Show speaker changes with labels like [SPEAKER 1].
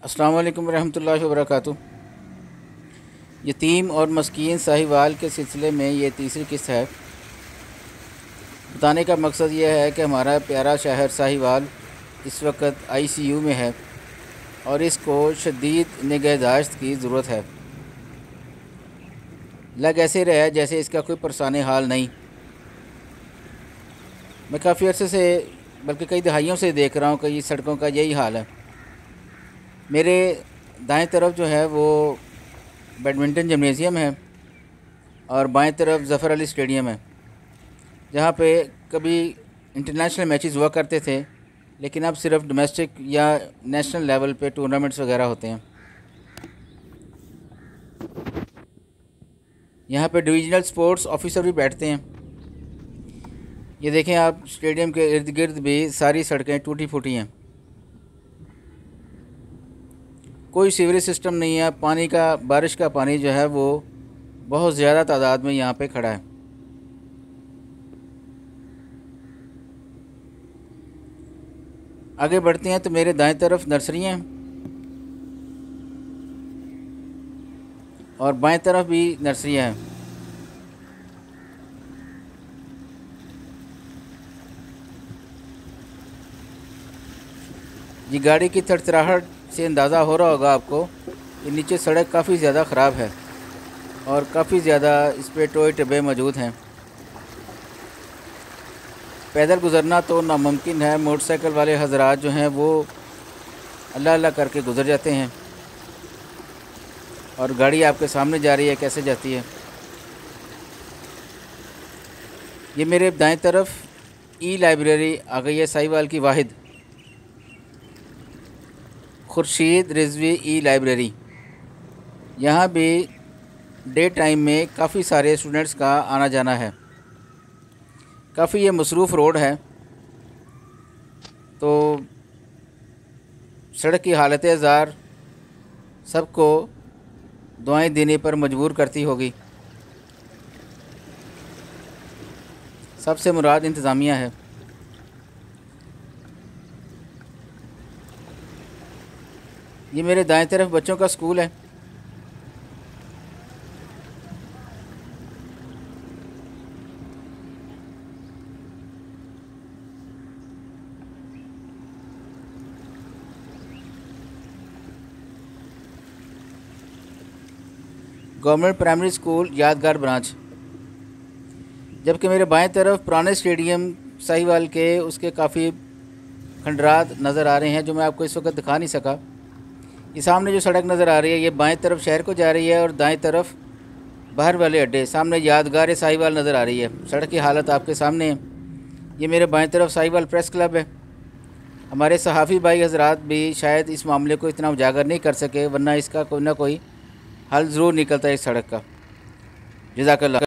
[SPEAKER 1] अस्सलाम वालेकुम रहमतुल्लाहि व बरकातुहू। यतीम और मस्कीन साहिवाल के सिलसिले में ये तीसरी किस्त है। बताने का मकसद ये है कि हमारा प्यारा शहर साहिवाल इस वक्त आईसीयू में है और इसको शदीद निगहदाश्त की ज़रूरत है। लग ऐसे रहा है जैसे इसका कोई परसाने हाल नहीं। मैं काफ़ी अर्से से बल्कि कई दहाइयों से देख रहा हूँ कि इस सड़कों का यही हाल है। मेरे दाएं तरफ जो है वो बैडमिंटन जिम्नेज़ियम है और बाएं तरफ ज़फ़र अली स्टेडियम है, जहाँ पे कभी इंटरनेशनल मैचेस हुआ करते थे, लेकिन अब सिर्फ डोमेस्टिक या नेशनल लेवल पे टूर्नामेंट्स वगैरह होते हैं। यहाँ पे डिविजनल स्पोर्ट्स ऑफिसर भी बैठते हैं। ये देखें आप, स्टेडियम के इर्द गिर्द भी सारी सड़कें टूटी फूटी हैं। कोई सीवरेज सिस्टम नहीं है। पानी का, बारिश का पानी जो है वो बहुत ज़्यादा तादाद में यहाँ पे खड़ा है। आगे बढ़ते हैं तो मेरे दाएं तरफ नर्सरी हैं और बाएं तरफ भी नर्सरियाँ हैं। ये गाड़ी की थरथराहट से अंदाज़ा हो रहा होगा आपको कि नीचे सड़क काफ़ी ज़्यादा ख़राब है और काफ़ी ज़्यादा इस पर टोए टब्बे मौजूद हैं। पैदल गुज़रना तो नामुमकिन है। मोटरसाइकिल वाले हजरात जो हैं वो अल्लाह अल्लाह करके गुज़र जाते हैं और गाड़ी आपके सामने जा रही है, कैसे जाती है। ये मेरे दाएं तरफ ई लाइब्रेरी आ गई है, साहिवाल की वाहिद खुर्शीद रिजवी ई लाइब्रेरी। यहाँ भी डे टाइम में काफ़ी सारे स्टूडेंट्स का आना जाना है। काफ़ी ये मसरूफ़ रोड है, तो सड़क की हालत ज़ार सबको दुआएं देने पर मजबूर करती होगी। सबसे मुराद इंतज़ामिया है। ये मेरे दाएं तरफ बच्चों का स्कूल है। गवर्नमेंट प्राइमरी स्कूल यादगार ब्रांच। जबकि मेरे बाएं तरफ पुराने स्टेडियम साहिवाल के उसके काफ़ी खंडरात नज़र आ रहे हैं, जो मैं आपको इस वक्त दिखा नहीं सका। ये सामने जो सड़क नज़र आ रही है ये बाएं तरफ शहर को जा रही है और दाएं तरफ बाहर वाले अड्डे, सामने यादगार साहिवाल नज़र आ रही है। सड़क की हालत आपके सामने है। ये मेरे बाएं तरफ साहिवाल प्रेस क्लब है। हमारे सहाफ़ी भाई हजरात भी शायद इस मामले को इतना उजागर नहीं कर सके, वरना इसका कोई ना कोई हल ज़रूर निकलता है इस सड़क का। जज़ाकल्लाह।